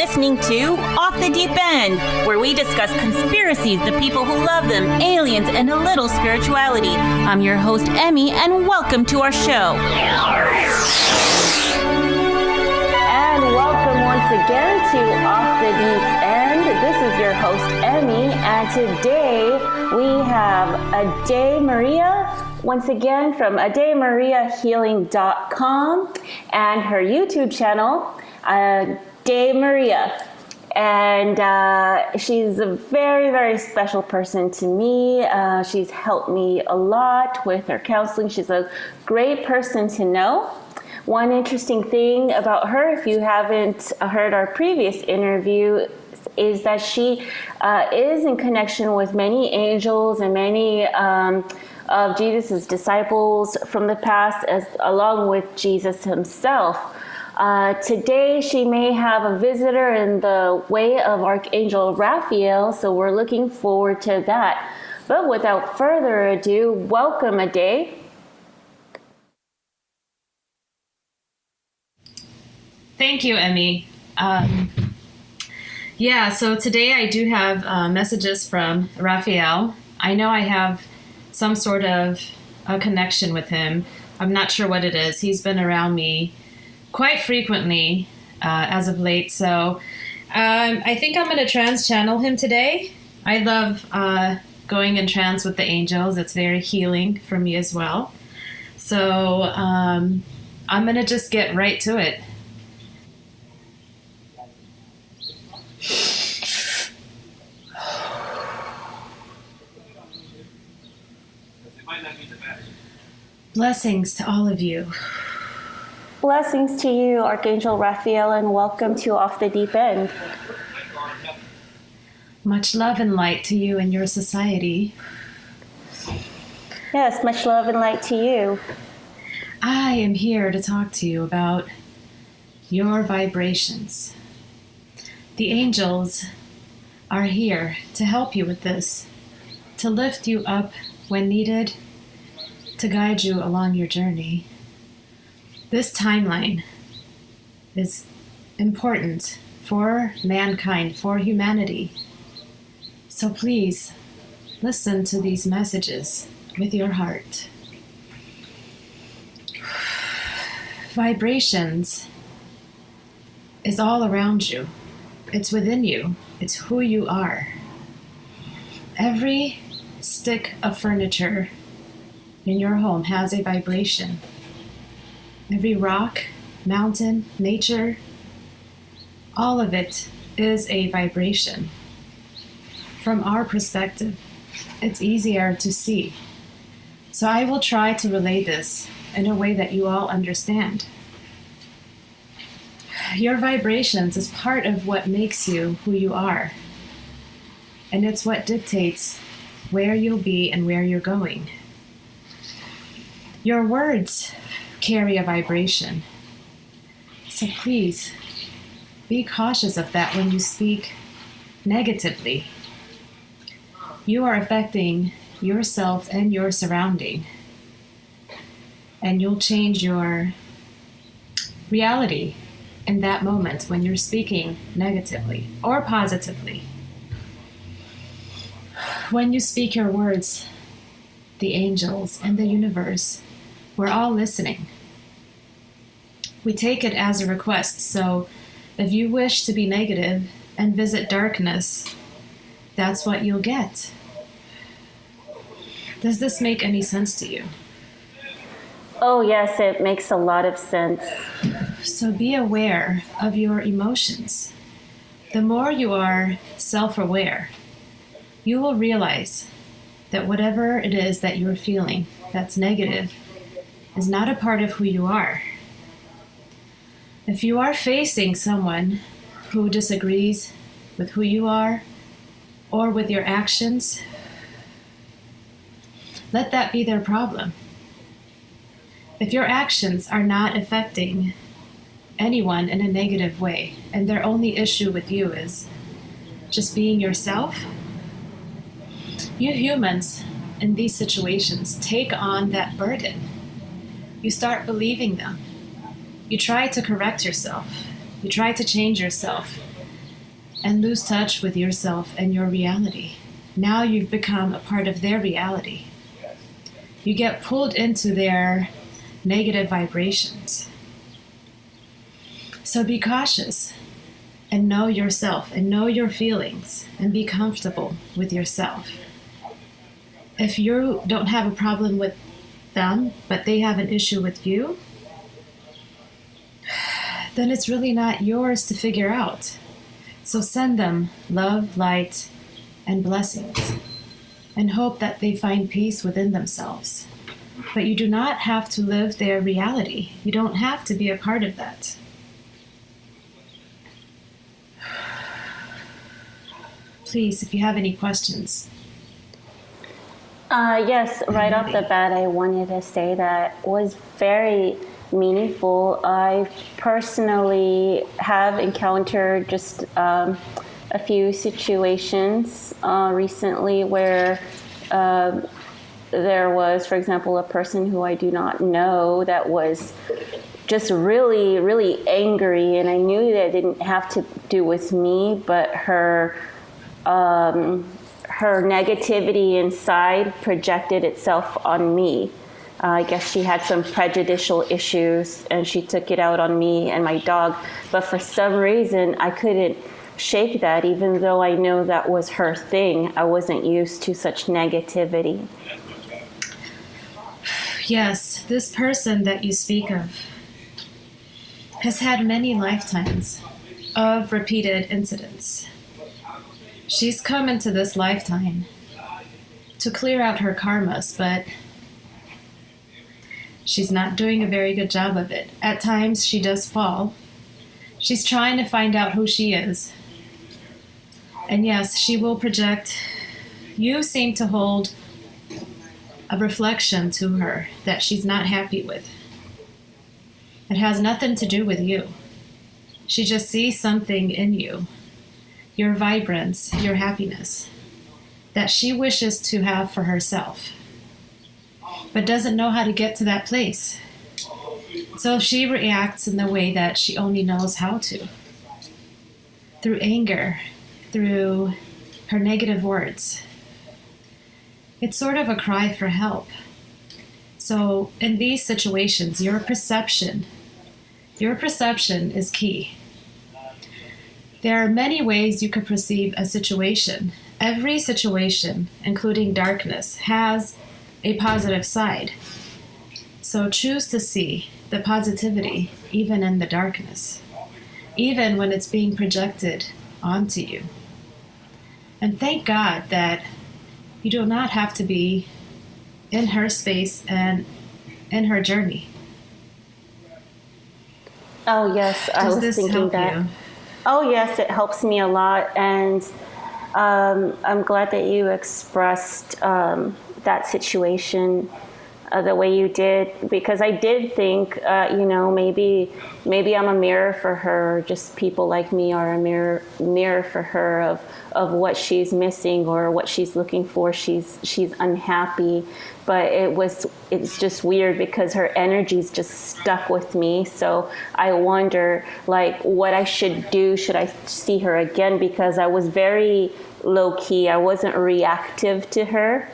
listening to Off the Deep End, where we discuss conspiracies, the people who love them, aliens, and a little spirituality. I'm your host, Emmy, and welcome to our show. And welcome once again to Off the Deep End. This is your host, Emmy, and today we have Adey Maria, once again from AdeyMariaHealing.com, and her YouTube channel, Adey Maria. And she's a very, very special person to me. She's helped me a lot with her counseling. She's a great person to know. One interesting thing about her, if you haven't heard our previous interview, is that she is in connection with many angels and many of Jesus' disciples from the past, along with Jesus himself. Today, she may have a visitor in the way of Archangel Raphael, so we're looking forward to that. But without further ado, welcome, Adey. Thank you, Emmy. So today I do have messages from Raphael. I know I have some sort of a connection with him. I'm not sure what it is. He's been around me quite frequently as of late. So I think I'm going to trance channel him today. I love going in trance with the angels. It's very healing for me as well. So I'm going to just get right to it. Blessings to all of you. Blessings to you, Archangel Raphael, and welcome to Off the Deep End. Much love and light to you and your society. Yes, much love and light to you. I am here to talk to you about your vibrations. The angels are here to help you with this, to lift you up when needed, to guide you along your journey. This timeline is important for mankind, for humanity. So please listen to these messages with your heart. Vibrations is all around you. It's within you. It's who you are. Every stick of furniture in your home has a vibration. Every rock, mountain, nature, all of it is a vibration. From our perspective, it's easier to see. So I will try to relay this in a way that you all understand. Your vibrations is part of what makes you who you are. And it's what dictates where you'll be and where you're going. Your words carry a vibration. So please be cautious of that when you speak negatively. You are affecting yourself and your surrounding. And you'll change your reality in that moment when you're speaking negatively or positively. When you speak your words, the angels and the universe, we're all listening. We take it as a request, so if you wish to be negative and visit darkness, that's what you'll get. Does this make any sense to you? Oh yes, it makes a lot of sense. So be aware of your emotions. The more you are self-aware, you will realize that whatever it is that you're feeling that's negative is not a part of who you are. If you are facing someone who disagrees with who you are or with your actions, let that be their problem. If your actions are not affecting anyone in a negative way and their only issue with you is just being yourself, you humans in these situations take on that burden. You start believing them. You try to correct yourself. You try to change yourself. and lose touch with yourself and your reality. Now you've become a part of their reality. You get pulled into their negative vibrations. So be cautious and know yourself and know your feelings and be comfortable with yourself. If you don't have a problem with them, but they have an issue with you, then it's really not yours to figure out. So send them love, light, and blessings, and hope that they find peace within themselves. But you do not have to live their reality. You don't have to be a part of that. Please, if you have any questions. Yes, right off the bat, I wanted to say that was very meaningful. I personally have encountered just a few situations recently where there was, for example, a person who I do not know that was just really, really angry, and I knew that it didn't have to do with me, but her negativity inside projected itself on me. I guess she had some prejudicial issues and she took it out on me and my dog. But for some reason, I couldn't shake that, even though I know that was her thing. I wasn't used to such negativity. Yes, this person that you speak of has had many lifetimes of repeated incidents. She's come into this lifetime to clear out her karmas, but she's not doing a very good job of it. At times, she does fall. She's trying to find out who she is. And yes, she will project. You seem to hold a reflection to her that she's not happy with. It has nothing to do with you. She just sees something in you, your vibrance, your happiness, that she wishes to have for herself, but doesn't know how to get to that place. So she reacts in the way that she only knows how to, through anger, through her negative words. It's sort of a cry for help. So in these situations, your perception is key. There are many ways you could perceive a situation. Every situation, including darkness, has a positive side. So choose to see the positivity even in the darkness, even when it's being projected onto you. And thank God that you do not have to be in her space and in her journey. Oh, yes, I Does was this thinking help that. you? Oh, yes, it helps me a lot. And I'm glad that you expressed that situation the way you did, because I did think, maybe I'm a mirror for her. Just people like me are a mirror for her of what she's missing or what she's looking for. She's unhappy, but it's just weird because her energy's just stuck with me. So I wonder, like, what I should do. Should I see her again? Because I was very low key. I wasn't reactive to her.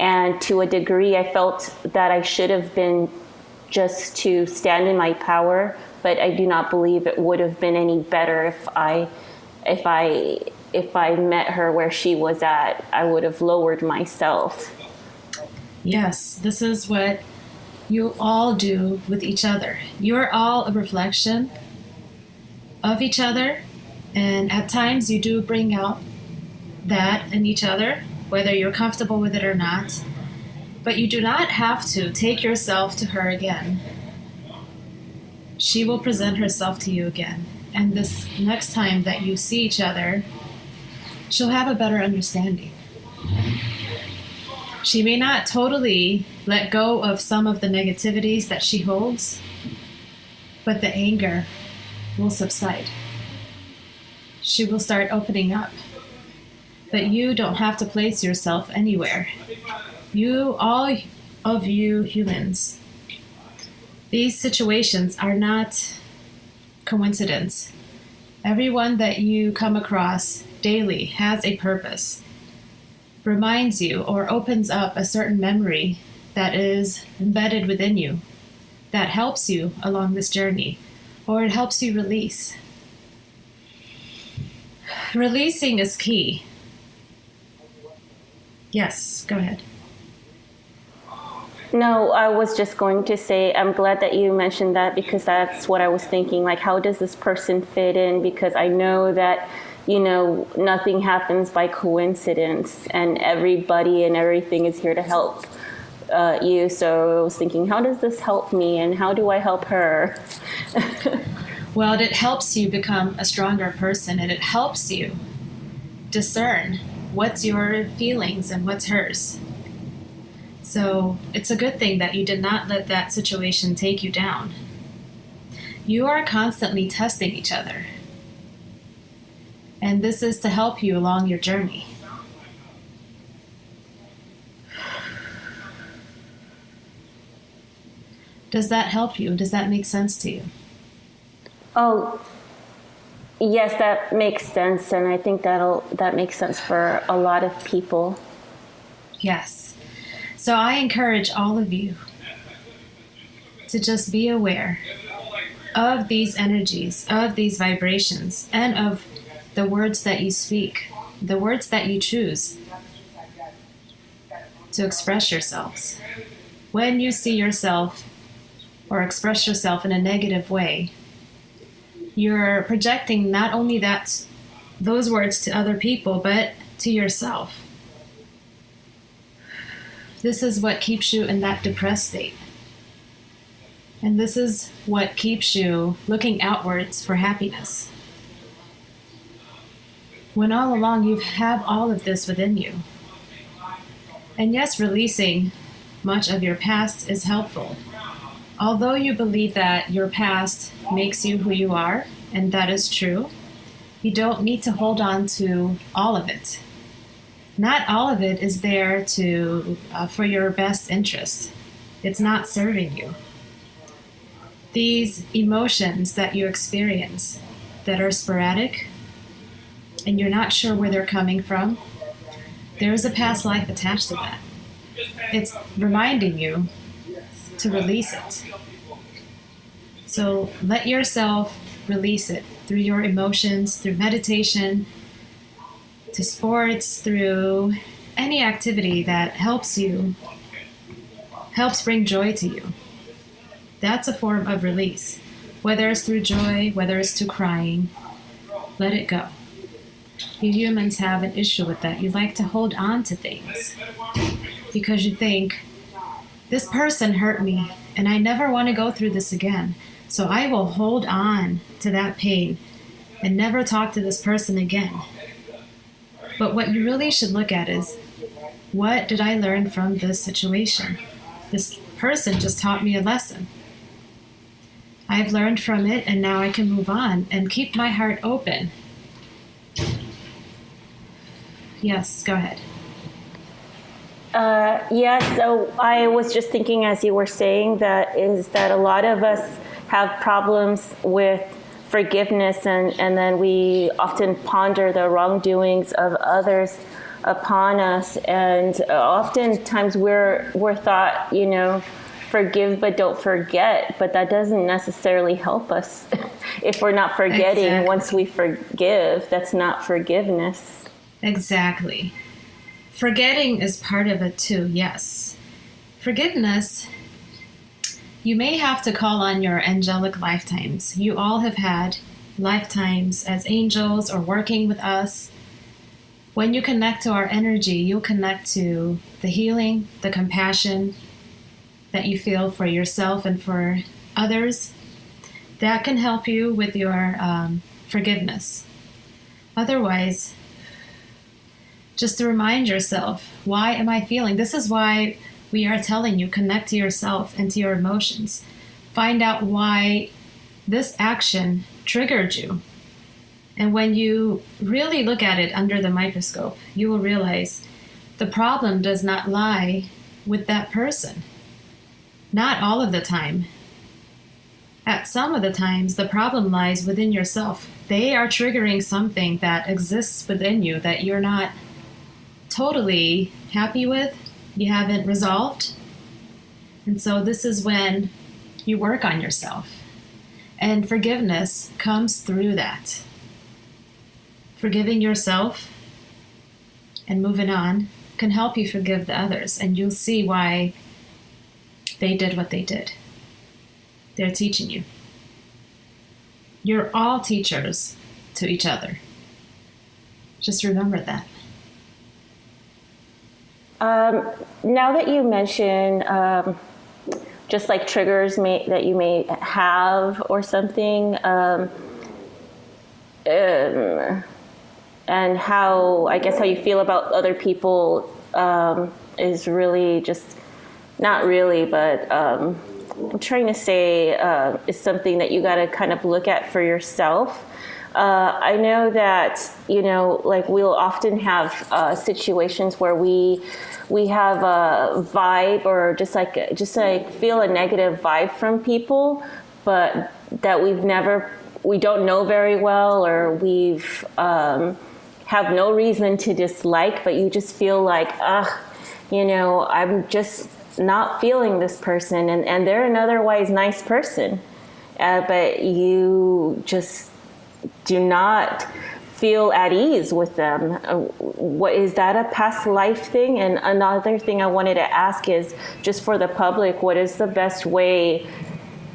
And to a degree, I felt that I should have been just to stand in my power, but I do not believe it would have been any better if I met her where she was at. I would have lowered myself. Yes, this is what you all do with each other. You're all a reflection of each other, and at times you do bring out that in each other, whether you're comfortable with it or not. But you do not have to take yourself to her again. She will present herself to you again. And this next time that you see each other, she'll have a better understanding. She may not totally let go of some of the negativities that she holds, but the anger will subside. She will start opening up. But you don't have to place yourself anywhere. You, all of you humans, these situations are not coincidence. Everyone that you come across daily has a purpose, reminds you or opens up a certain memory that is embedded within you, that helps you along this journey, or it helps you release. Releasing is key. Yes, go ahead. No, I was just going to say, I'm glad that you mentioned that, because that's what I was thinking. Like, how does this person fit in? Because I know that, nothing happens by coincidence, and everybody and everything is here to help you. So I was thinking, how does this help me, and how do I help her? Well, it helps you become a stronger person, and it helps you discern what's your feelings and what's hers. So it's a good thing that you did not let that situation take you down. You are constantly testing each other. And this is to help you along your journey. Does that help you? Does that make sense to you? Oh, yes, that makes sense. And I think that makes sense for a lot of people. Yes. So I encourage all of you to just be aware of these energies, of these vibrations, and of the words that you speak, the words that you choose to express yourselves. When you see yourself or express yourself in a negative way, you're projecting not only those words to other people, but to yourself. This is what keeps you in that depressed state. And this is what keeps you looking outwards for happiness, when all along you have all of this within you. And yes, releasing much of your past is helpful. Although you believe that your past makes you who you are, and that is true, you don't need to hold on to all of it. Not all of it is there for your best interest. It's not serving you. These emotions that you experience that are sporadic and you're not sure where they're coming from, there is a past life attached to that. It's reminding you to release it. So let yourself release it through your emotions, through meditation, to sports, through any activity that helps bring joy to you. That's a form of release. Whether it's through joy, whether it's through crying, let it go. You humans have an issue with that. You like to hold on to things because you think, this person hurt me and I never want to go through this again. So I will hold on to that pain and never talk to this person again. But what you really should look at is, what did I learn from this situation? This person just taught me a lesson. I've learned from it, and now I can move on and keep my heart open. Yes, go ahead. So I was just thinking, as you were saying, that a lot of us have problems with forgiveness, and then we often ponder the wrongdoings of others upon us, and oftentimes we're thought, forgive but don't forget, but that doesn't necessarily help us. If we're not forgetting, Exactly. Once we forgive, that's not forgiveness. Exactly. Forgetting is part of it too, yes. Forgiveness, you may have to call on your angelic lifetimes. You all have had lifetimes as angels or working with us. When you connect to our energy, you'll connect to the healing, the compassion that you feel for yourself and for others. That can help you with your forgiveness. Otherwise, just to remind yourself, why am I feeling? This is why we are telling you, connect to yourself and to your emotions. Find out why this action triggered you. And when you really look at it under the microscope, you will realize the problem does not lie with that person. Not all of the time. at some of the times, the problem lies within yourself. They are triggering something that exists within you that you're not totally happy with, you haven't resolved. And so this is when you work on yourself. And forgiveness comes through that. Forgiving yourself and moving on can help you forgive the others, and you'll see why they did what they did. They're teaching you. You're all teachers to each other. Just remember that. Now that you mention just like triggers that you may have or something, and how, I guess, how you feel about other people is really just, not really, but I'm trying to say is something that you got to kind of look at for yourself. I know that, like we'll often have situations where we have a vibe or just like feel a negative vibe from people, but that we don't know very well, or we've have no reason to dislike, but you just feel like, I'm just not feeling this person, and they're an otherwise nice person, but you just do not feel at ease with them. What is that, a past life thing? And another thing I wanted to ask is, just for the public, what is the best way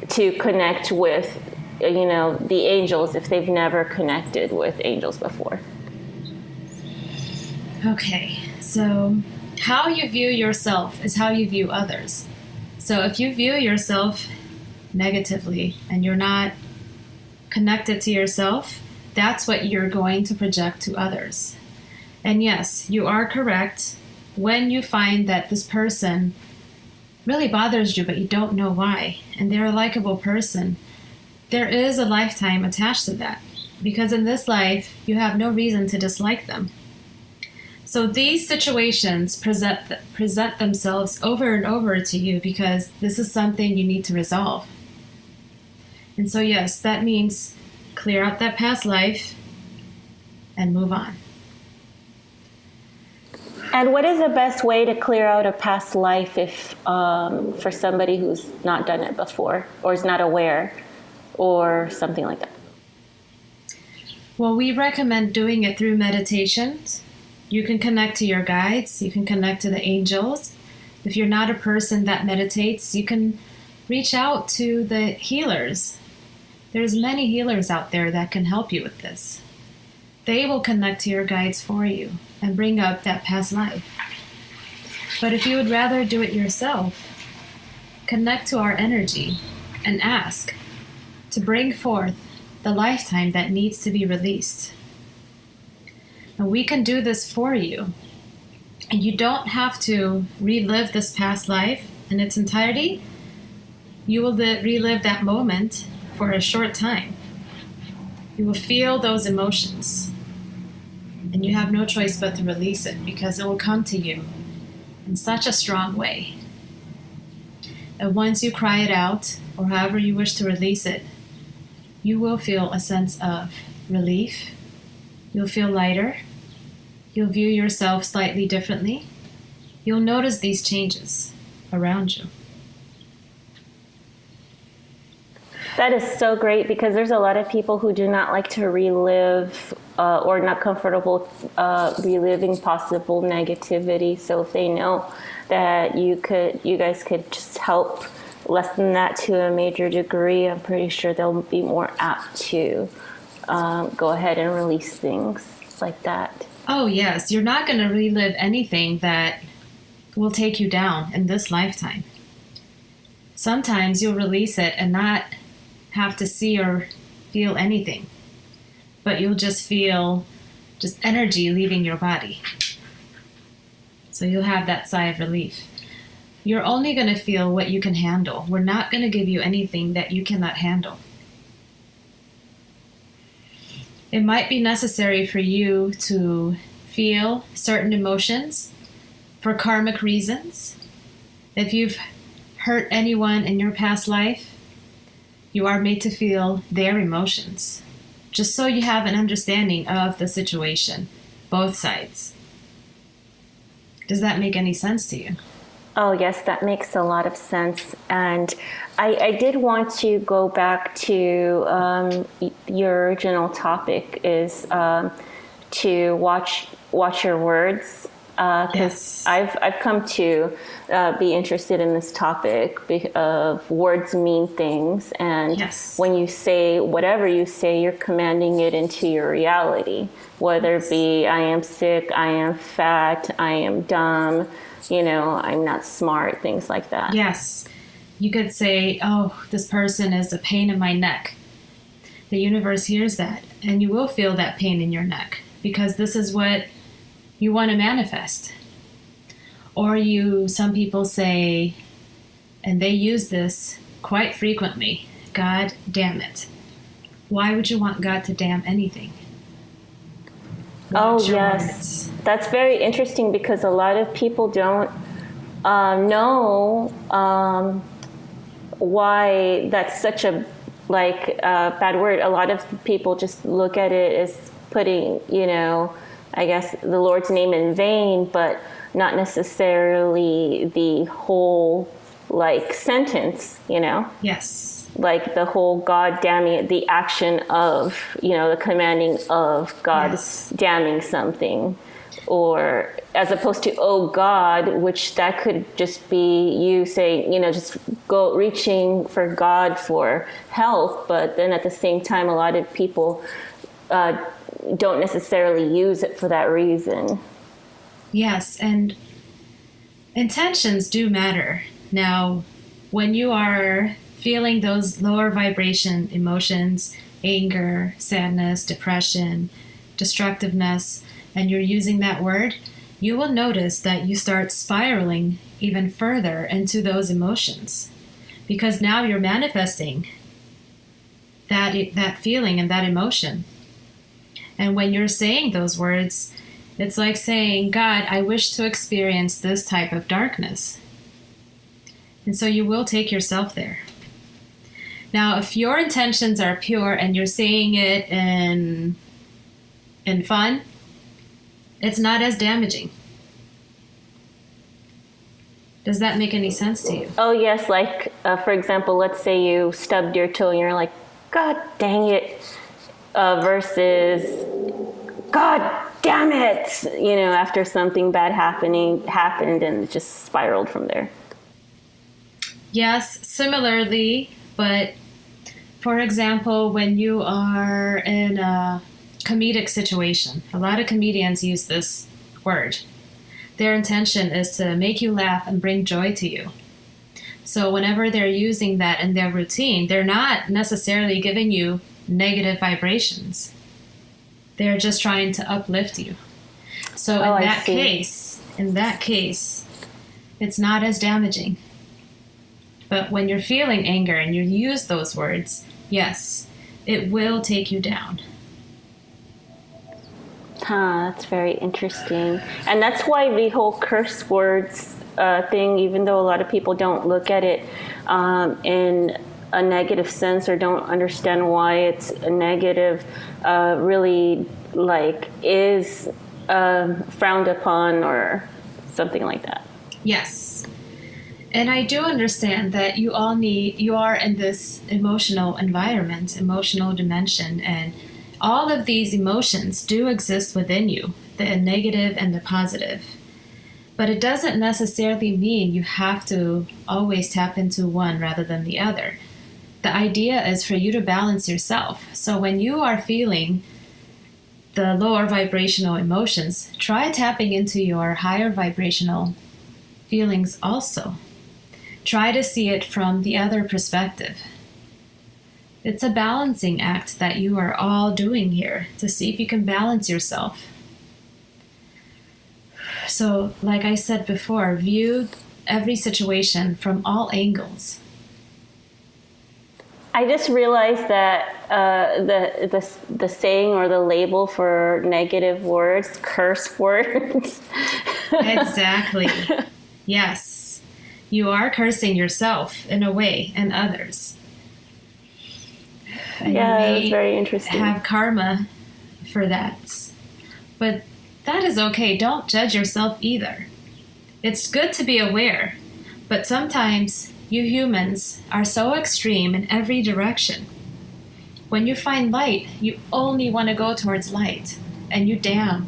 to connect with, the angels if they've never connected with angels before? Okay, so how you view yourself is how you view others. So if you view yourself negatively and you're not connected to yourself, that's what you're going to project to others. And yes, you are correct. When you find that this person really bothers you, but you don't know why, and they're a likable person, there is a lifetime attached to that, because in this life, you have no reason to dislike them. So these situations present themselves over and over to you because this is something you need to resolve. And so yes, that means clear out that past life and move on. And what is the best way to clear out a past life if for somebody who's not done it before or is not aware or something like that? Well, we recommend doing it through meditations. You can connect to your guides. You can connect to the angels. If you're not a person that meditates, you can reach out to the healers. There's many healers out there that can help you with this. They will connect to your guides for you and bring up that past life. But if you would rather do it yourself, connect to our energy and ask to bring forth the lifetime that needs to be released. And we can do this for you. And you don't have to relive this past life in its entirety. You will relive that moment for a short time. You will feel those emotions. And you have no choice but to release it, because it will come to you in such a strong way. And once you cry it out, or however you wish to release it, you will feel a sense of relief. You'll feel lighter. You'll view yourself slightly differently. You'll notice these changes around you. That is so great, because there's a lot of people who do not like to relive or not comfortable reliving possible negativity. So if they know that you guys could just help lessen that to a major degree, I'm pretty sure they'll be more apt to go ahead and release things like that. Oh yes, you're not going to relive anything that will take you down in this lifetime. Sometimes you'll release it and not have to see or feel anything, but you'll just feel just energy leaving your body. So you'll have that sigh of relief. You're only going to feel what you can handle. We're not going to give you anything that you cannot handle. It might be necessary for you to feel certain emotions for karmic reasons. If you've hurt anyone in your past life, You are made to feel their emotions, just so you have an understanding of the situation, both sides. Does that make any sense to you? Oh, yes, that makes a lot of sense. And I did want to go back to your original topic is to watch your words. Because Yes. I've come to be interested in this topic of words mean things. And Yes. when you say whatever you say, you're commanding it into your reality, whether it be I am sick, I am fat, I am dumb, I'm not smart, things like that. Yes. You could say, oh, this person is a pain in my neck. The universe hears that, and you will feel that pain in your neck because this is what you want to manifest. Or some people say, and they use this quite frequently, God damn it. Why would you want God to damn anything? Watch your words. That's very interesting because a lot of people don't know why that's such a bad word. A lot of people just look at it as putting, I guess the Lord's name in vain, but not necessarily the whole sentence, Yes. Like the whole God damning it, the action of, the commanding of God Yes. damning something, or as opposed to, oh God, which that could just be you saying, just go reaching for God for help. But then at the same time, a lot of people don't necessarily use it for that reason. Yes, and intentions do matter. Now, when you are feeling those lower vibration emotions, anger, sadness, depression, destructiveness, and you're using that word, you will notice that you start spiraling even further into those emotions because now you're manifesting that feeling and that emotion. And when you're saying those words, it's like saying, God, I wish to experience this type of darkness. And so you will take yourself there. Now, if your intentions are pure and you're saying it in fun, it's not as damaging. Does that make any sense to you? Oh, yes. For example, let's say you stubbed your toe and you're like, God dang it, versus God damn it, after something bad happened and it just spiraled from there. Yes, similarly, but for example, when you are in a comedic situation, a lot of comedians use this word. Their intention is to make you laugh and bring joy to you. So whenever they're using that in their routine, they're not necessarily giving you negative vibrations. They're just trying to uplift you. So in that case, it's not as damaging. But when you're feeling anger and you use those words, yes, it will take you down. That's very interesting. And that's why the whole curse words thing, even though a lot of people don't look at it in a negative sense or don't understand why it's a negative, really is frowned upon or something like that. Yes. And I do understand that you are in this emotional environment, emotional dimension, and all of these emotions do exist within you, the negative and the positive. But it doesn't necessarily mean you have to always tap into one rather than the other. The idea is for you to balance yourself. So when you are feeling the lower vibrational emotions, try tapping into your higher vibrational feelings also. Try to see it from the other perspective. It's a balancing act that you are all doing here to see if you can balance yourself. So, like I said before, view every situation from all angles. I just realized that the saying or the label for negative words, curse words. Exactly. Yes. You are cursing yourself in a way and others. And Yeah, you it was may very interesting. have karma for that. But that is okay. Don't judge yourself either. It's good to be aware, but sometimes you humans are so extreme in every direction. When you find light, you only want to go towards light, and you damn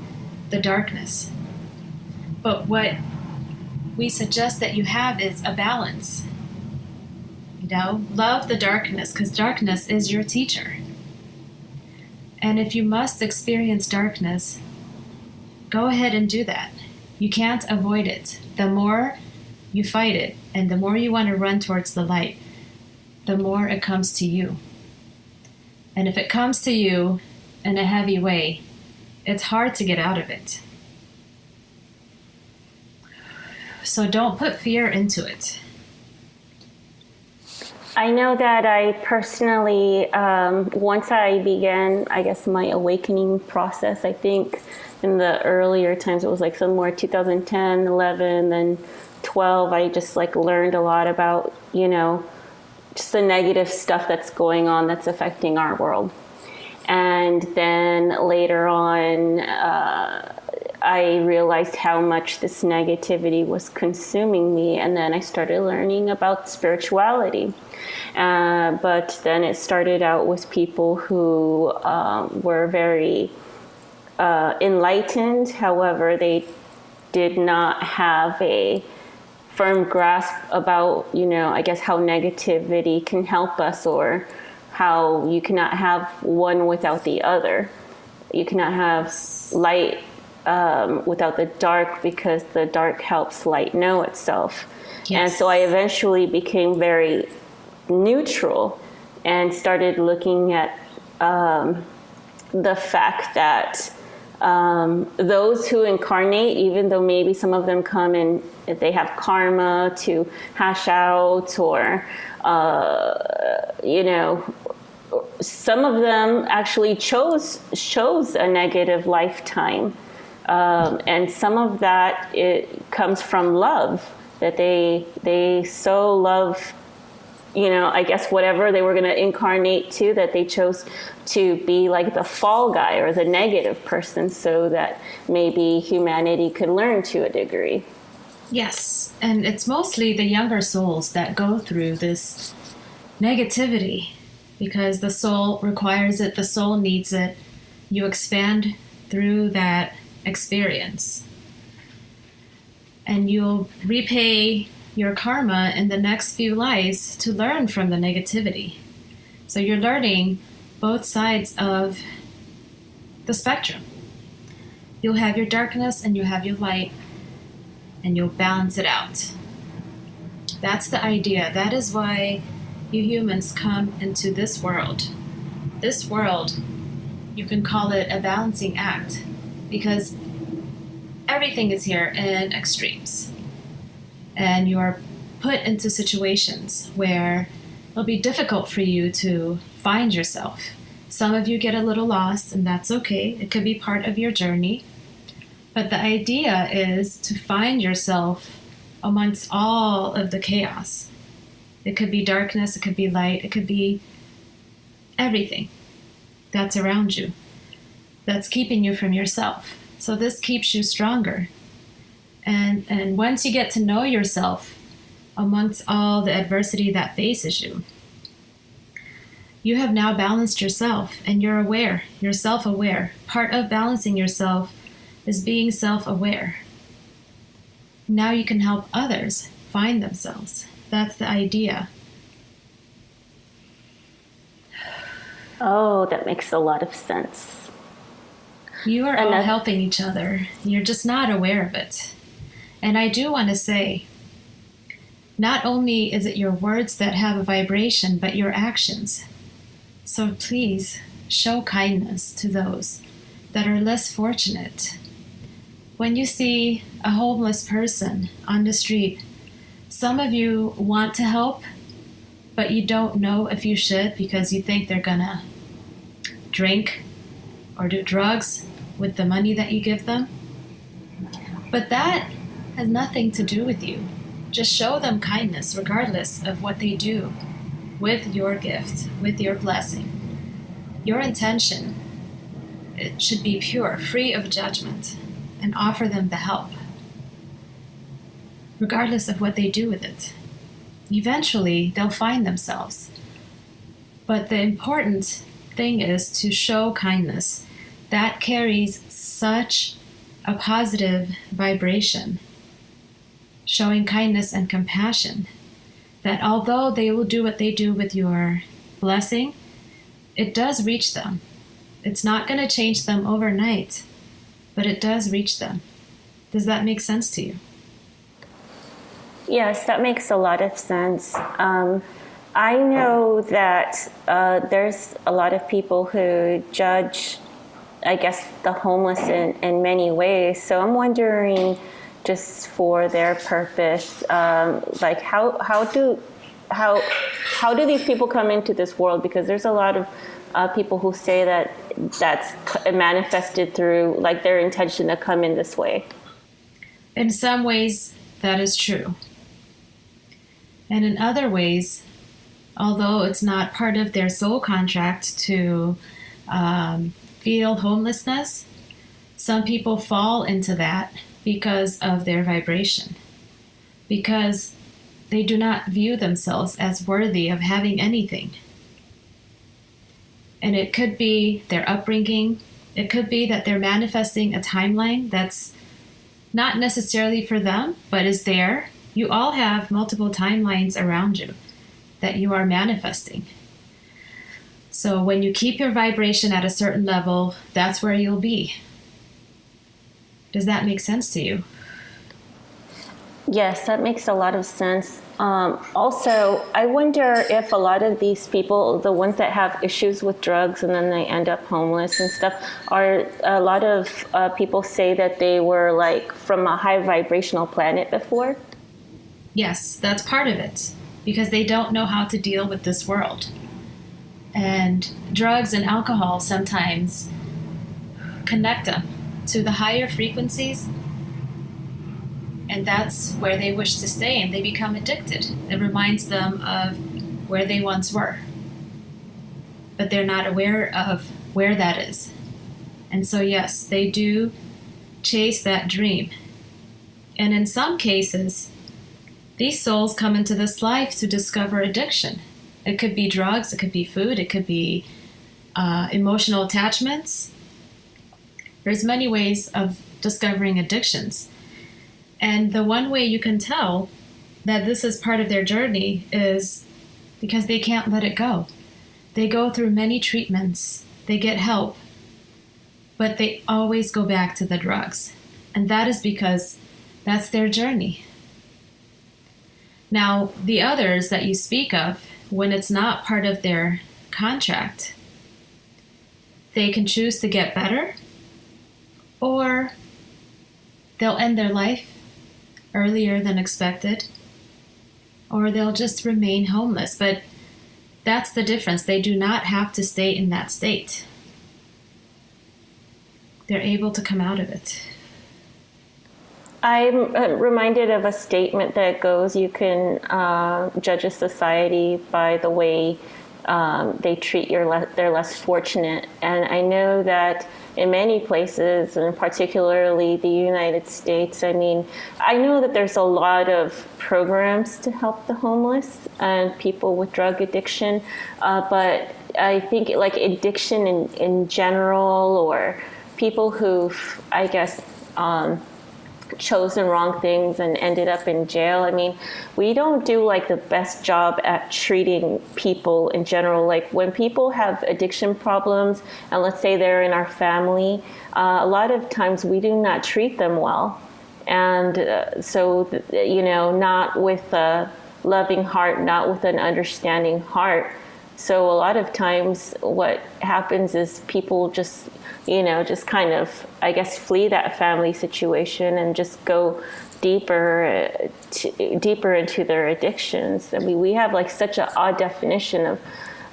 the darkness. But what we suggest that you have is a balance. Love the darkness, because darkness is your teacher. And if you must experience darkness, go ahead and do that. You can't avoid it. The more you fight it, and the more you want to run towards the light, the more it comes to you. And if it comes to you in a heavy way, it's hard to get out of it. So don't put fear into it. I know that I personally, once I began, I guess, my awakening process, I think in the earlier times, it was like somewhere 2010, 11, then 12, I just like learned a lot about, just the negative stuff that's going on that's affecting our world. And then later on, I realized how much this negativity was consuming me. And then I started learning about spirituality. But then it started out with people who were very enlightened. However, they did not have a firm grasp about, I guess, how negativity can help us, or how you cannot have one without the other. You cannot have light without the dark, because the dark helps light know itself. Yes. And so I eventually became very neutral and started looking at the fact that those who incarnate, even though maybe some of them come in, if they have karma to hash out, or some of them actually chose a negative lifetime, and some of that, it comes from love, that they so love, I guess whatever they were going to incarnate to, that they chose to be like the fall guy or the negative person, so that maybe humanity could learn to a degree. Yes, and it's mostly the younger souls that go through this negativity, because the soul requires it, the soul needs it. You expand through that experience, and you'll repay your karma in the next few lives to learn from the negativity. So you're learning both sides of the spectrum. You'll have your darkness and you'll have your light, and you'll balance it out. That's the idea. That is why you humans come into this world. This world, you can call it a balancing act, because everything is here in extremes. And you are put into situations where it'll be difficult for you to find yourself. Some of you get a little lost, and that's okay. It could be part of your journey. But the idea is to find yourself amongst all of the chaos. It could be darkness, it could be light, it could be everything that's around you, that's keeping you from yourself. So this keeps you stronger. And once you get to know yourself amongst all the adversity that faces you, you have now balanced yourself, and you're aware, you're self-aware. Part of balancing yourself is being self-aware. Now you can help others find themselves. That's the idea. Oh, that makes a lot of sense. You are all helping each other. You're just not aware of it. And I do want to say, not only is it your words that have a vibration, but your actions. So please show kindness to those that are less fortunate. When you see a homeless person on the street, some of you want to help, but you don't know if you should, because you think they're gonna drink or do drugs with the money that you give them. But that has nothing to do with you. Just show them kindness regardless of what they do with your gift, with your blessing. your intention, it should be pure, free of judgment, and offer them the help, regardless of what they do with it. Eventually, they'll find themselves. But the important thing is to show kindness. That carries such a positive vibration, showing kindness and compassion, that although they will do what they do with your blessing, it does reach them. It's not going to change them overnight, but it does reach them. Does that make sense to you? Yes, that makes a lot of sense. I know that there's a lot of people who judge, I guess, the homeless in many ways. So I'm wondering, just for their purpose, like how do these people come into this world? Because there's a lot of people who say that that's manifested through like their intention to come in this way. In some ways, that is true. And in other ways, although it's not part of their soul contract to feel homelessness, some people fall into that because of their vibration, because they do not view themselves as worthy of having anything. And it could be their upbringing. It could be that they're manifesting a timeline that's not necessarily for them, but is there. You all have multiple timelines around you that you are manifesting. So when you keep your vibration at a certain level, that's where you'll be. Does that make sense to you? Yes, that makes a lot of sense. Also, I wonder if a lot of these people, the ones that have issues with drugs and then they end up homeless and stuff, are a lot of people say that they were like from a high vibrational planet before? Yes, that's part of it, because they don't know how to deal with this world. And drugs and alcohol sometimes connect them to the higher frequencies, and that's where they wish to stay, and they become addicted. It reminds them of where they once were, but they're not aware of where that is. And so yes, they do chase that dream. And in some cases, these souls come into this life to discover addiction. It could be drugs, it could be food, it could be emotional attachments. There's many ways of discovering addictions. And the one way you can tell that this is part of their journey is because they can't let it go. They go through many treatments, they get help, but they always go back to the drugs. And that is because that's their journey. Now, the others that you speak of, when it's not part of their contract, they can choose to get better, or they'll end their life earlier than expected, or they'll just remain homeless. But that's the difference. They do not have to stay in that state. They're able to come out of it. I'm reminded of a statement that goes, you can judge a society by the way they treat their less fortunate. And I know that in many places, and particularly the United States, I mean, I know that there's a lot of programs to help the homeless and people with drug addiction, but I think like addiction in general, or people who've, I guess, chosen wrong things and ended up in jail. I mean, we don't do like the best job at treating people in general. Like when people have addiction problems, and let's say they're in our family, a lot of times we do not treat them well. And so, you know, not with a loving heart, not with an understanding heart. So a lot of times what happens is people just, you know, just kind of, I guess, flee that family situation and just go deeper into their addictions. I mean, we have like such an odd definition of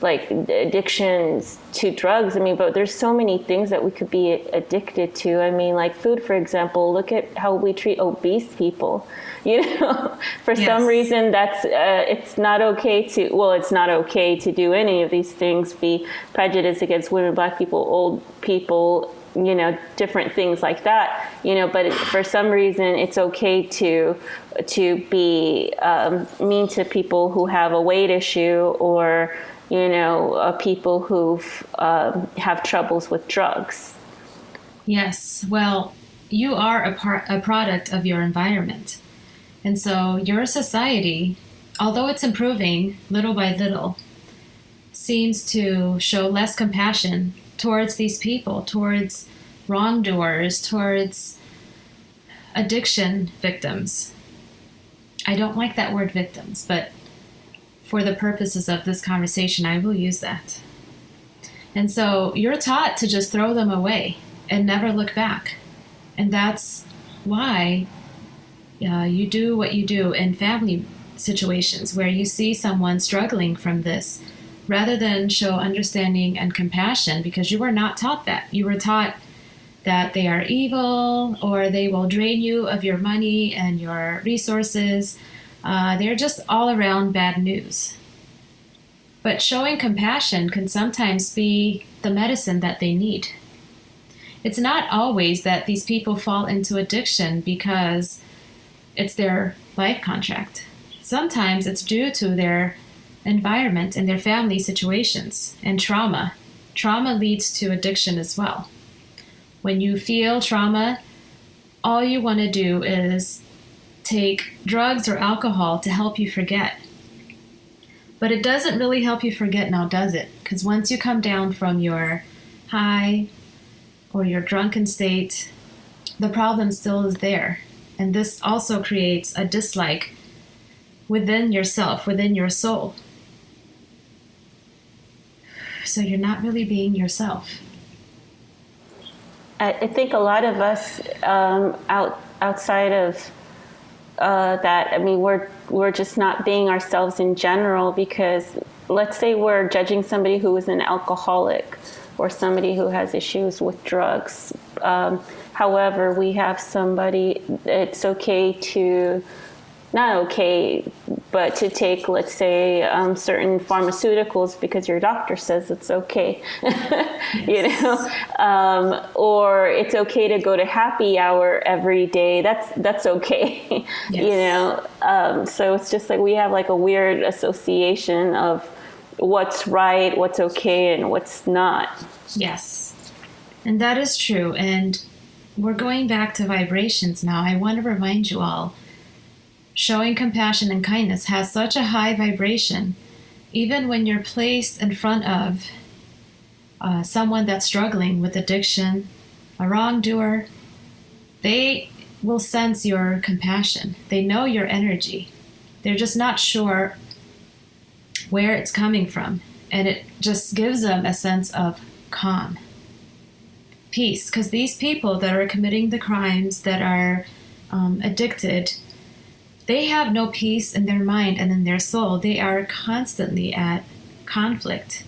like addictions to drugs. I mean, but there's so many things that we could be addicted to. I mean, like food, for example. Look at how we treat obese people. You know, for some reason that's it's not okay to. Well, it's not okay to do any of these things. Be prejudiced against women, Black people, old people. You know, different things like that. You know, but for some reason, it's okay to be mean to people who have a weight issue, or you know, people who have troubles with drugs. Yes. Well, you are a product of your environment. And so your society, although it's improving little by little, seems to show less compassion towards these people, towards wrongdoers, towards addiction victims. I don't like that word victims, but for the purposes of this conversation, I will use that. And so you're taught to just throw them away and never look back. And that's why you do what you do in family situations where you see someone struggling from this, rather than show understanding and compassion, because you were not taught that. You were taught that they are evil, or they will drain you of your money and your resources. They're just all around bad news. But showing compassion can sometimes be the medicine that they need. It's not always that these people fall into addiction because it's their life contract. Sometimes it's due to their environment and their family situations and trauma. Trauma leads to addiction as well. When you feel trauma, all you want to do is take drugs or alcohol to help you forget. But it doesn't really help you forget now, does it? Because once you come down from your high or your drunken state, the problem still is there. And this also creates a dislike within yourself, within your soul. So you're not really being yourself. I think a lot of us outside of that, I mean, we're just not being ourselves in general, because let's say we're judging somebody who is an alcoholic or somebody who has issues with drugs. However, we have somebody, it's okay to, not okay, but to take, let's say, certain pharmaceuticals because your doctor says it's okay, you know, or it's okay to go to happy hour every day. That's okay, you know. So it's just like we have like a weird association of what's right, what's okay, and what's not. Yes, and that is true. And we're going back to vibrations now. I want to remind you all, showing compassion and kindness has such a high vibration. Even when you're placed in front of someone that's struggling with addiction, a wrongdoer, they will sense your compassion. They know your energy. They're just not sure where it's coming from. And it just gives them a sense of calm, peace. Because these people that are committing the crimes, that are addicted, they have no peace in their mind and in their soul. They are constantly at conflict.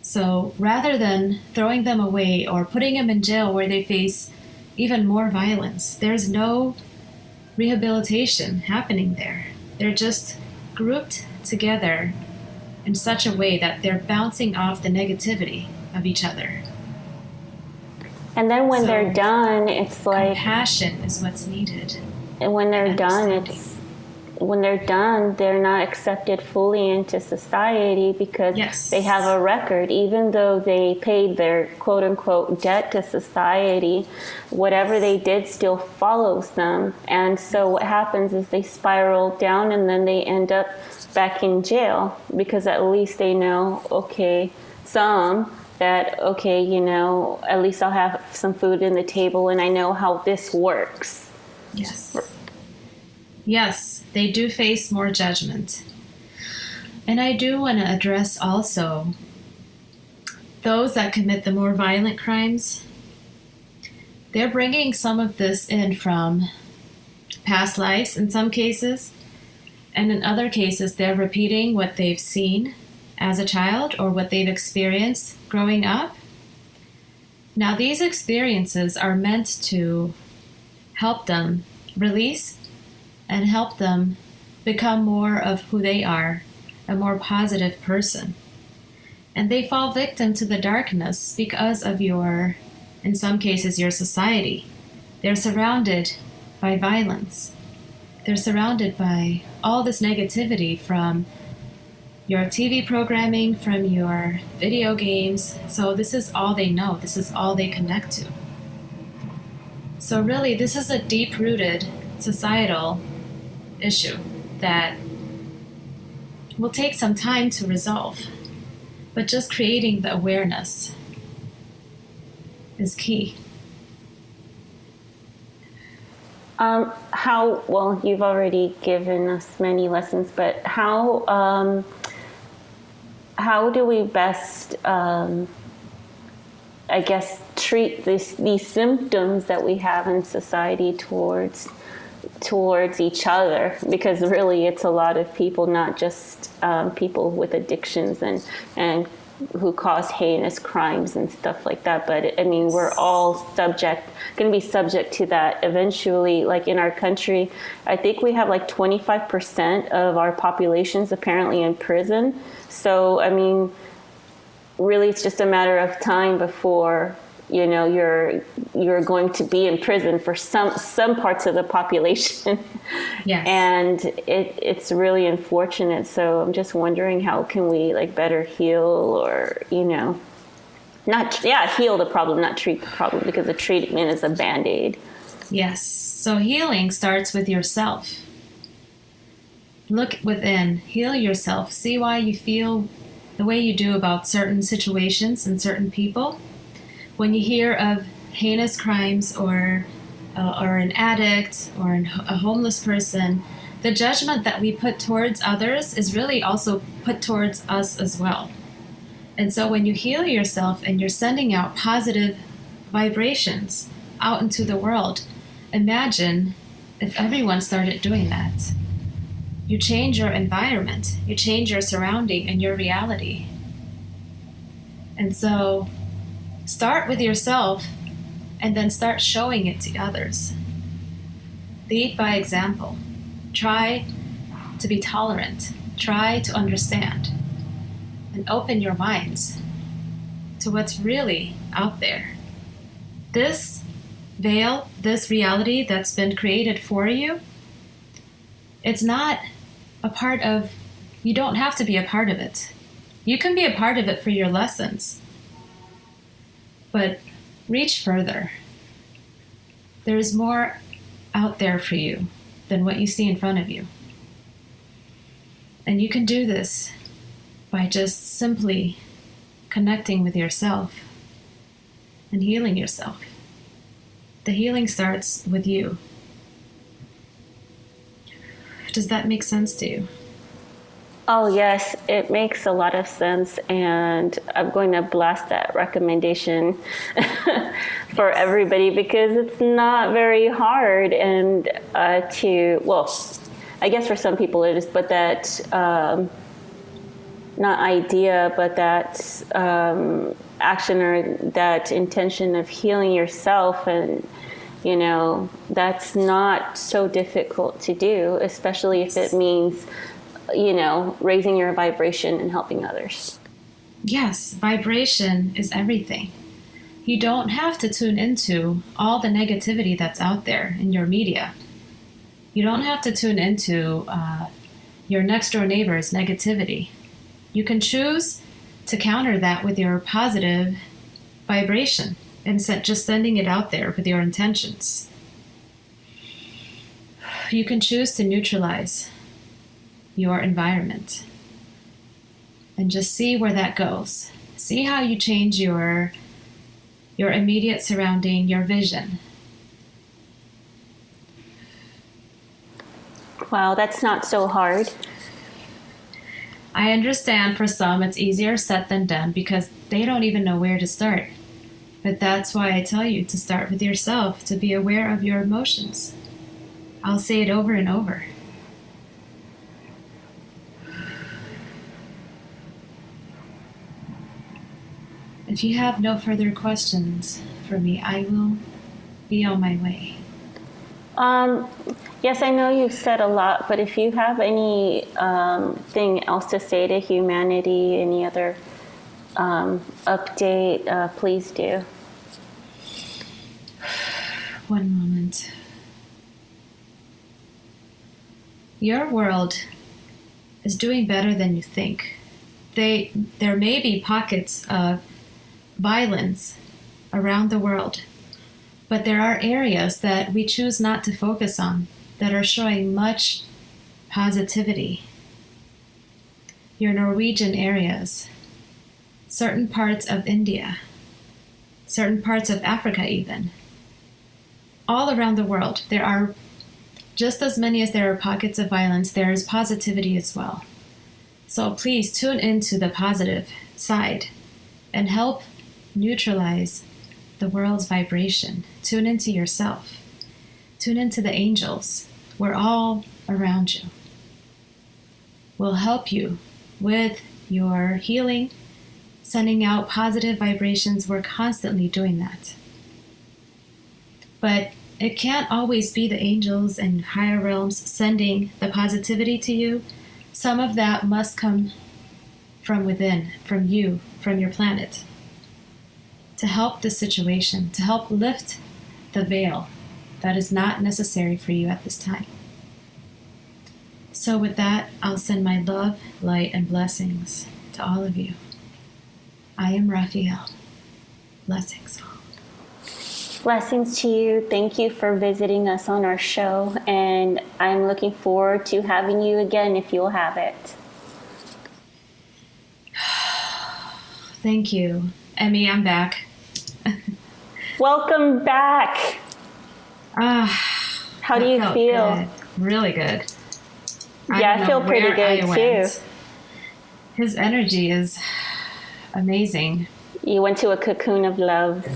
So rather than throwing them away or putting them in jail where they face even more violence, there's no rehabilitation happening there. They're just grouped together in such a way that they're bouncing off the negativity of each other. And then when they're done, it's like compassion is what's needed. And when they're done, they're not accepted fully into society because they have a record. Even though they paid their quote unquote debt to society, whatever they did still follows them. And so what happens is they spiral down and then they end up back in jail, because at least they know, okay, you know, at least I'll have some food in the table and I know how this works. Yes. Yes, they do face more judgment. And I do want to address also those that commit the more violent crimes. They're bringing some of this in from past lives in some cases. And in other cases, they're repeating what they've seen as a child or what they've experienced growing up. Now, these experiences are meant to help them release and help them become more of who they are, a more positive person. And they fall victim to the darkness because of in some cases, your society. They're surrounded by violence. They're surrounded by all this negativity from your TV programming, from your video games. So this is all they know. This is all they connect to. So really, this is a deep-rooted societal issue that will take some time to resolve. But just creating the awareness is key. Well, you've already given us many lessons, but how do we best, I guess, treat these symptoms that we have in society towards each other? Because really it's a lot of people, not just people with addictions and who cause heinous crimes and stuff like that. But I mean, we're all going to be subject to that eventually. Like in our country, I think we have like 25% of our populations apparently in prison. So, I mean, really it's just a matter of time before, you're going to be in prison for some parts of the population. Yes. And it's really unfortunate. So I'm just wondering, how can we like better heal, or heal the problem, not treat the problem, because the treatment is a Band-Aid. Yes. So healing starts with yourself. Look within, heal yourself, see why you feel the way you do about certain situations and certain people. When you hear of heinous crimes or an addict or a homeless person, the judgment that we put towards others is really also put towards us as well. And so when you heal yourself and you're sending out positive vibrations out into the world, imagine if everyone started doing that. You change your environment, you change your surrounding and your reality. And so start with yourself and then start showing it to others. Lead by example. Try to be tolerant. Try to understand. And open your minds to what's really out there. This veil, this reality that's been created for you, it's not a part of, you don't have to be a part of it. You can be a part of it for your lessons. But reach further. There's more out there for you than what you see in front of you. And you can do this by just simply connecting with yourself and healing yourself. The healing starts with you. Does that make sense to you? Oh, yes, it makes a lot of sense, and I'm going to blast that recommendation for everybody, because it's not very hard and I guess for some people it is, but that, not idea, but that action or that intention of healing yourself, and that's not so difficult to do, especially if it means raising your vibration and helping others. Yes, vibration is everything. You don't have to tune into all the negativity that's out there in your media. You don't have to tune into your next door neighbor's negativity. You can choose to counter that with your positive vibration and just sending it out there with your intentions. You can choose to neutralize your environment and just see where that goes. See how you change your immediate surrounding, your vision. Wow, that's not so hard. I understand for some it's easier said than done because they don't even know where to start. But that's why I tell you to start with yourself, to be aware of your emotions. I'll say it over and over. If you have no further questions for me, I will be on my way. Yes, I know you've said a lot, but if you have any thing else to say to humanity, any other update, please do. One moment. Your world is doing better than you think. There may be pockets of violence around the world, but there are areas that we choose not to focus on that are showing much positivity. Your Norwegian areas, certain parts of India, certain parts of Africa even. All around the world, there are just as many as there are pockets of violence, there is positivity as well. So please tune into the positive side and help neutralize the world's vibration. Tune into yourself. Tune into the angels. We're all around you. We'll help you with your healing, sending out positive vibrations. We're constantly doing that. But it can't always be the angels and higher realms sending the positivity to you. Some of that must come from within, from you, from your planet, to help the situation, to help lift the veil that is not necessary for you at this time. So with that, I'll send my love, light, and blessings to all of you. I am Raphael. Blessings. Blessings to you. Thank you for visiting us on our show, and I'm looking forward to having you again if you'll have it. Thank you. Emmy, I'm back. Welcome back. How do you feel? Good. Really good. Yeah, I feel pretty good too. His energy is amazing. You went to a cocoon of love.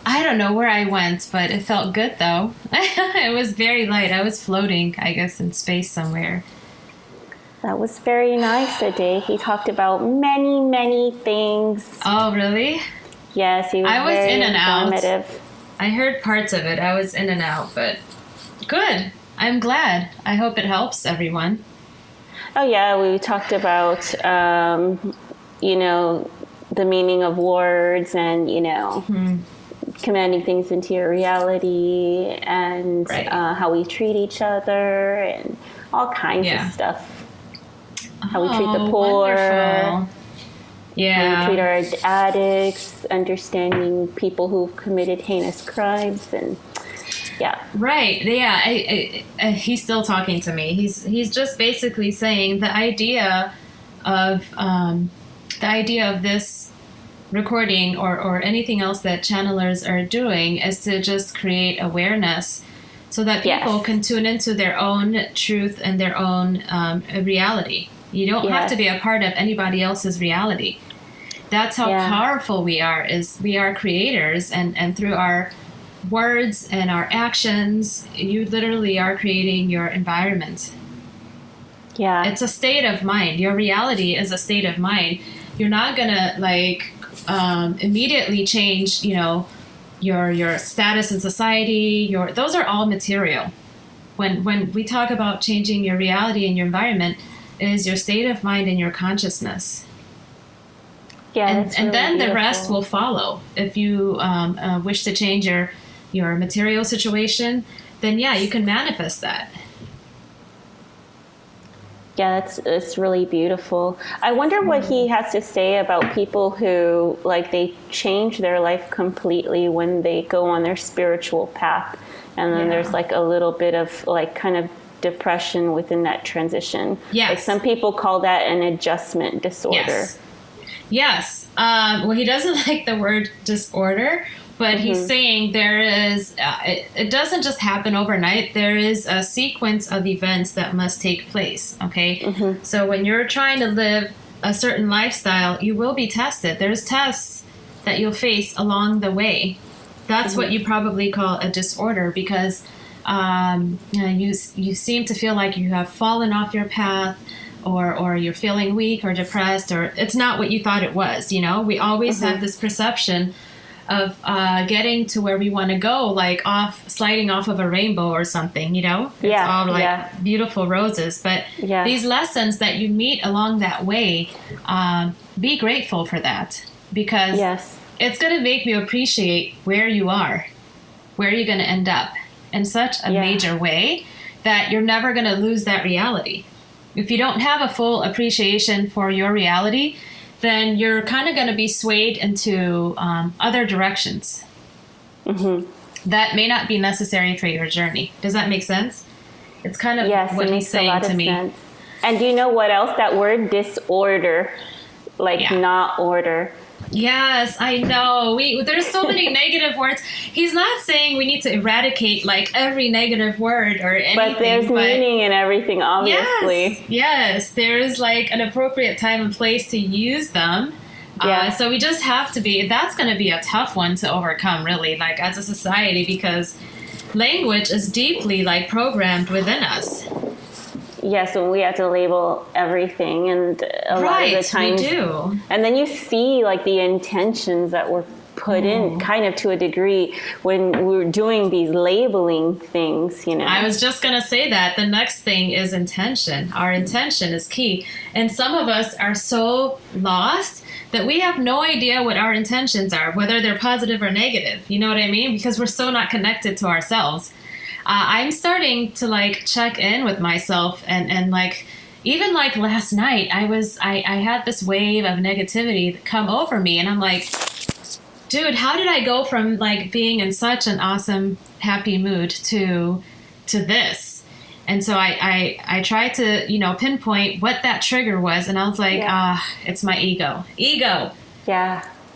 I don't know where I went, but it felt good though. It was very light. I was floating, I guess, in space somewhere. That was very nice, Adey. He talked about many, many things. Oh, really? Yes, he was I was very in and informative. out. I heard parts of it. I was in and out, but good. I'm glad. I hope it helps everyone. Oh, yeah, we talked about, the meaning of words and, commanding things into your reality and Right. How we treat each other and all kinds of stuff. How we treat the poor. Wonderful. Yeah. How we treat our addicts, understanding people who've committed heinous crimes, and yeah. Right. Yeah. He's still talking to me. He's just basically saying the idea of this recording or anything else that channelers are doing is to just create awareness so that people can tune into their own truth and their own reality. You don't have to be a part of anybody else's reality. That's how powerful we are, is we are creators, and through our words and our actions, you literally are creating your environment. Yeah. It's a state of mind. Your reality is a state of mind. You're not gonna immediately change, your status in society. Those are all material. When we talk about changing your reality and your environment, it is your state of mind and your consciousness. Yeah, and really then beautiful. the rest will follow. If you wish to change your material situation, then you can manifest that. Yeah, it's really beautiful. I wonder what he has to say about people who they change their life completely when they go on their spiritual path, and then there's a little bit of kind of depression within that transition. Yes. Some people call that an adjustment disorder. Yes. Well, he doesn't like the word disorder, but he's saying there is, it doesn't just happen overnight. There is a sequence of events that must take place, okay? So when you're trying to live a certain lifestyle, you will be tested. There's tests that you'll face along the way. That's what you probably call a disorder, because you seem to feel like you have fallen off your path. or you're feeling weak or depressed, or it's not what you thought it was. We always have this perception of getting to where we want to go, like sliding off of a rainbow or something, It's all like beautiful roses. But these lessons that you meet along that way, be grateful for that, because it's going to make you appreciate where you are, where you're going to end up in such a major way that you're never going to lose that reality. If you don't have a full appreciation for your reality, then you're kind of going to be swayed into other directions that may not be necessary for your journey. Does that make sense? It's kind of what he's saying to me. Sense. And do you know what else? That word disorder, not order. Yes, I know. There's so many negative words. He's not saying we need to eradicate like every negative word or anything. But there's meaning in everything, obviously. Yes, there's like an appropriate time and place to use them. So we just have to that's going to be a tough one to overcome, really, like as a society, because language is deeply like programmed within us. Yes, and we have to label everything, and a lot of the times, we do. And then you see like the intentions that were put in, kind of to a degree, when we're doing these labeling things. I was just gonna say that the next thing is intention. Our intention is key, and some of us are so lost that we have no idea what our intentions are, whether they're positive or negative. You know what I mean? Because we're so not connected to ourselves. I'm starting to like check in with myself, and like even like last night I had this wave of negativity come over me, and I'm like, dude, how did I go from like being in such an awesome happy mood to this? And so I tried to pinpoint what that trigger was, and I was like, it's my ego.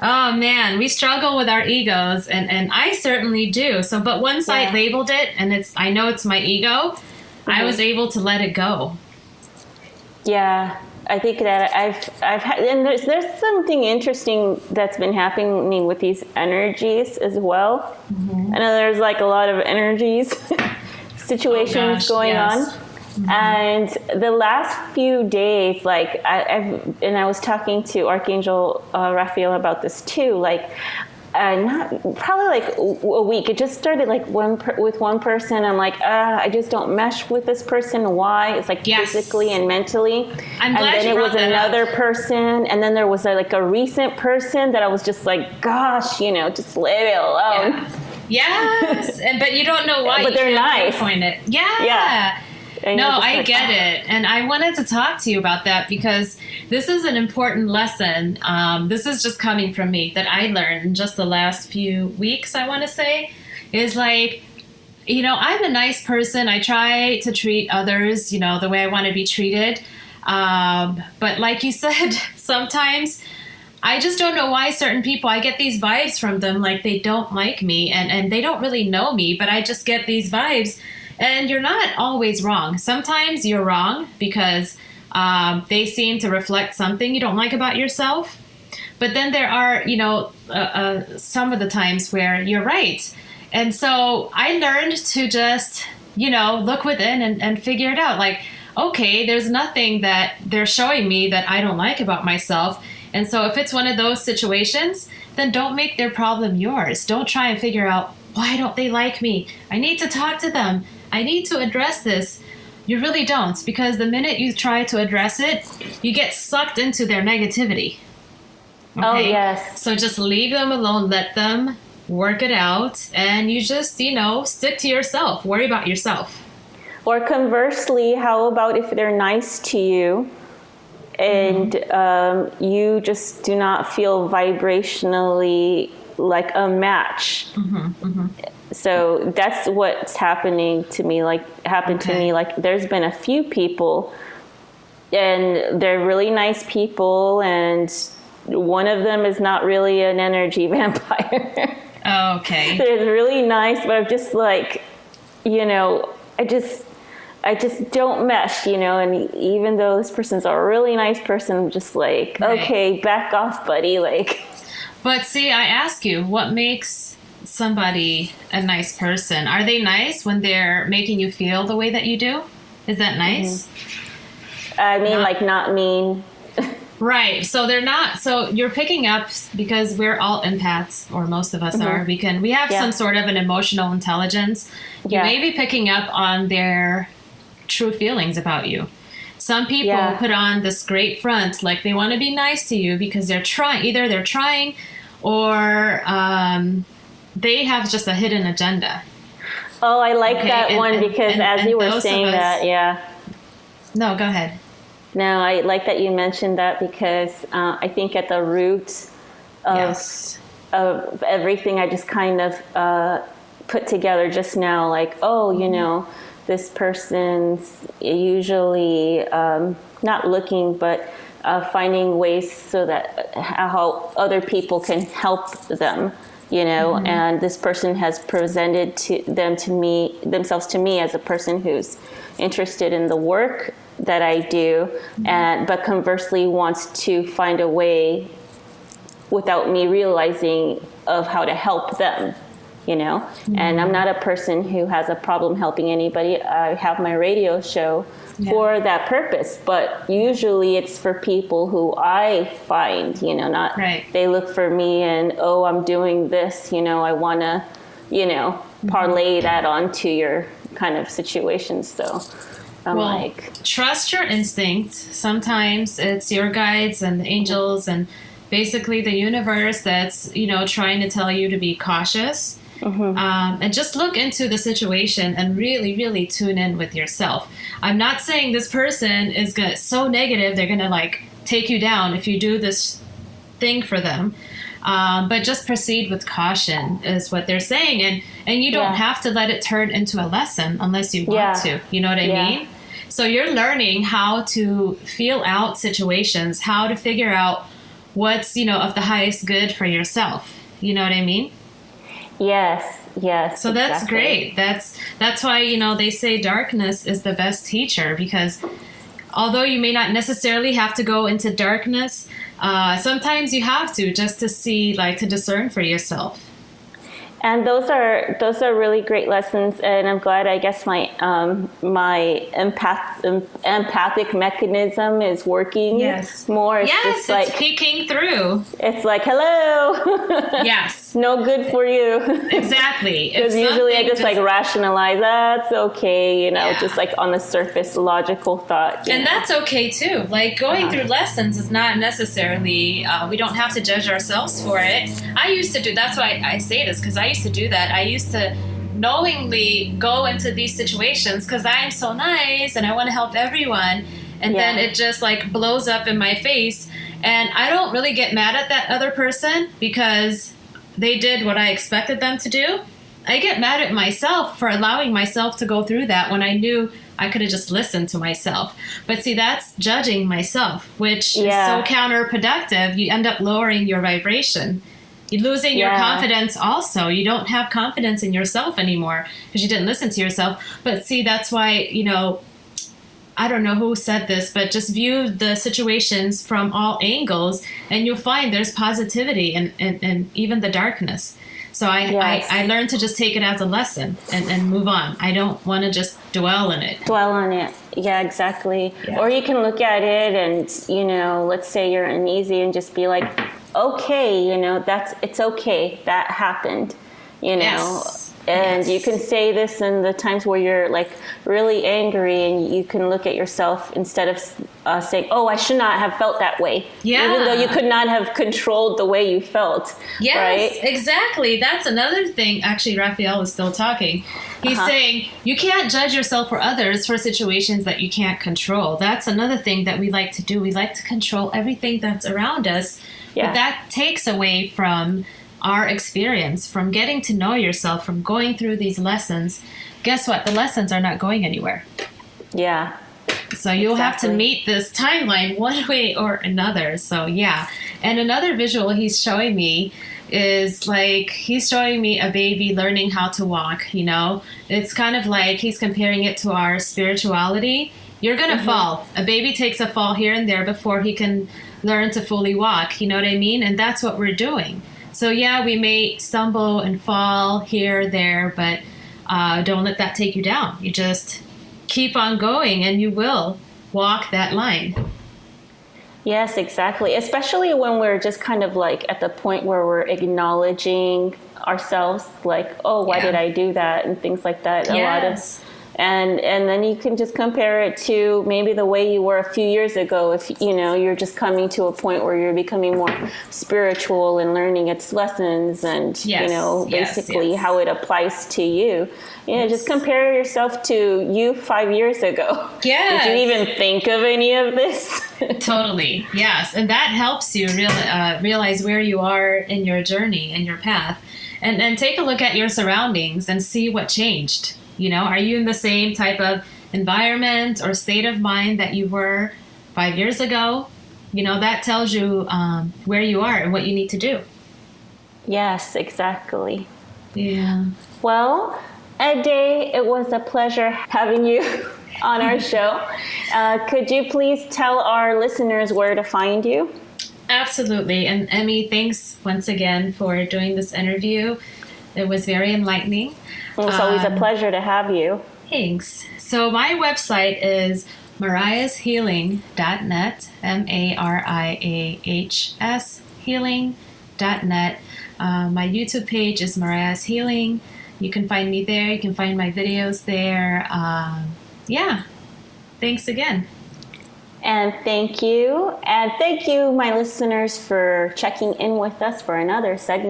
Oh man, we struggle with our egos, and I certainly do. So, but once I labeled it, and I know it's my ego, I was able to let it go. Yeah, I think that I've had, and there's something interesting that's been happening with these energies as well. I know there's like a lot of energies, situations going on. And the last few days, like I was talking to Archangel Raphael about this too. Like, probably like a week. It just started like with one person. I'm like, I just don't mesh with this person. Why? It's like physically and mentally. I'm glad and then you it was another person, and then there was like a recent person that I was just like, gosh, just leave it alone. Yes, but you don't know why. But they're nice. Yeah. I get it. And I wanted to talk to you about that because this is an important lesson. This is just coming from me that I learned in just the last few weeks, I want to say, is like, I'm a nice person. I try to treat others, the way I want to be treated. But like you said, sometimes I just don't know why certain people, I get these vibes from them like they don't like me and they don't really know me, but I just get these vibes. And you're not always wrong. Sometimes you're wrong because they seem to reflect something you don't like about yourself. But then there are, some of the times where you're right. And so I learned to just, look within and figure it out. Like, okay, there's nothing that they're showing me that I don't like about myself. And so if it's one of those situations, then don't make their problem yours. Don't try and figure out, why don't they like me? I need to talk to them. I need to address this. You really don't, because the minute you try to address it, you get sucked into their negativity. Okay? Oh, yes. So just leave them alone, let them work it out, and you just, stick to yourself. Worry about yourself. Or conversely, how about if they're nice to you and you just do not feel vibrationally like a match? So that's what's happening to me. Like there's been a few people, and they're really nice people, and one of them is not really an energy vampire. Oh, okay. They're really nice, but I'm just like, I just don't mesh, and even though this person's a really nice person, I'm just like, okay, back off, buddy. Like, but see, I ask you, what makes somebody a nice person? Are they nice when they're making you feel the way that you do? Is that nice? I mean, like not mean. Right. So they're not. So you're picking up because we're all empaths, or most of us are. We have some sort of an emotional intelligence. You may be picking up on their true feelings about you. Some people put on this great front, like they want to be nice to you because they're trying. Either they're trying, or they have just a hidden agenda. Oh, I like that one because as you were saying that, No, go ahead. No, I like that you mentioned that because I think at the root of everything I just kind of put together just now, like, oh, you know, this person's usually not looking, but finding ways so that how other people can help them, you know, and this person has presented themselves to me as a person who's interested in the work that I do, but conversely wants to find a way without me realizing of how to help them, you know. And I'm not a person who has a problem helping anybody. I have my radio show for that purpose, but usually it's for people who I find, you know, not they look for me and, oh, I'm doing this, you know, I want to, you know, parlay that onto your kind of situation. So I'm trust your instincts. Sometimes it's your guides and angels and basically the universe that's, you know, trying to tell you to be cautious. And just look into the situation and really, really tune in with yourself. I'm not saying this person is so negative they're going to like take you down if you do this thing for them. But just proceed with caution is what they're saying. And you don't have to let it turn into a lesson unless you want to. You know what I mean? So you're learning how to feel out situations, how to figure out what's, you know, of the highest good for yourself. You know what I mean? Yes. So that's great. That's why, you know, they say darkness is the best teacher, because although you may not necessarily have to go into darkness, sometimes you have to, just to see, like, to discern for yourself. And those are really great lessons, and I'm glad. I guess my my empathic mechanism is working more. It's just like it's peeking through. It's like, hello. Yes. No good for you. Exactly. Because usually I just like rationalize, that's okay, you know, just like on the surface logical thought. And that's okay too. Like going through lessons is not necessarily, we don't have to judge ourselves for it. I used to do, that's why I say this, because I used to do that. I used to knowingly go into these situations because I'm so nice and I want to help everyone. And then it just like blows up in my face. And I don't really get mad at that other person because they did what I expected them to do. I get mad at myself for allowing myself to go through that when I knew I could have just listened to myself. But see, that's judging myself, which is so counterproductive. You end up lowering your vibration. You're losing your confidence also. You don't have confidence in yourself anymore because you didn't listen to yourself. But see, that's why, you know, I don't know who said this, but just view the situations from all angles and you'll find there's positivity and even the darkness. So I learned to just take it as a lesson and move on. I don't want to just dwell on it. Yeah, exactly. Yeah. Or you can look at it and, you know, let's say you're uneasy and just be like, okay, you know, it's okay. That happened, you know. And you can say this in the times where you're like really angry, and you can look at yourself instead of saying, oh, I should not have felt that way. Yeah. Even though you could not have controlled the way you felt. Yes, right? Exactly. That's another thing. Actually, Raphael is still talking. He's saying you can't judge yourself or others for situations that you can't control. That's another thing that we like to do. We like to control everything that's around us. Yeah. But that takes away from our experience, from getting to know yourself, from going through these lessons. Guess what? The lessons are not going anywhere. Yeah. So you'll have to meet this timeline one way or another. So yeah. And another visual he's showing me is like, he's showing me a baby learning how to walk, you know? It's kind of like he's comparing it to our spirituality. You're going to fall. A baby takes a fall here and there before he can learn to fully walk. You know what I mean? And that's what we're doing. So yeah, we may stumble and fall here, there, but don't let that take you down. You just keep on going and you will walk that line. Yes, exactly. Especially when we're just kind of like at the point where we're acknowledging ourselves, like, oh, why did I do that? And things like that. Yes. And then you can just compare it to maybe the way you were a few years ago. If, you know, you're just coming to a point where you're becoming more spiritual and learning its lessons and, you know, basically how it applies to you. Just compare yourself to you 5 years ago. Yes. Did you even think of any of this? Totally. Yes. And that helps you realize where you are in your journey and your path. And take a look at your surroundings and see what changed. You know, are you in the same type of environment or state of mind that you were 5 years ago? You know, that tells you where you are and what you need to do. Yes, exactly. Yeah. Well, Adey, it was a pleasure having you on our show. Could you please tell our listeners where to find you? Absolutely. And Emmy, thanks once again for doing this interview. It was very enlightening. It's always a pleasure to have you. Thanks. So my website is mariahshealing.net, MARIAHS healing.net. My YouTube page is Mariah's Healing. You can find me there. You can find my videos there. Thanks again. And thank you. And thank you, my listeners, for checking in with us for another segment.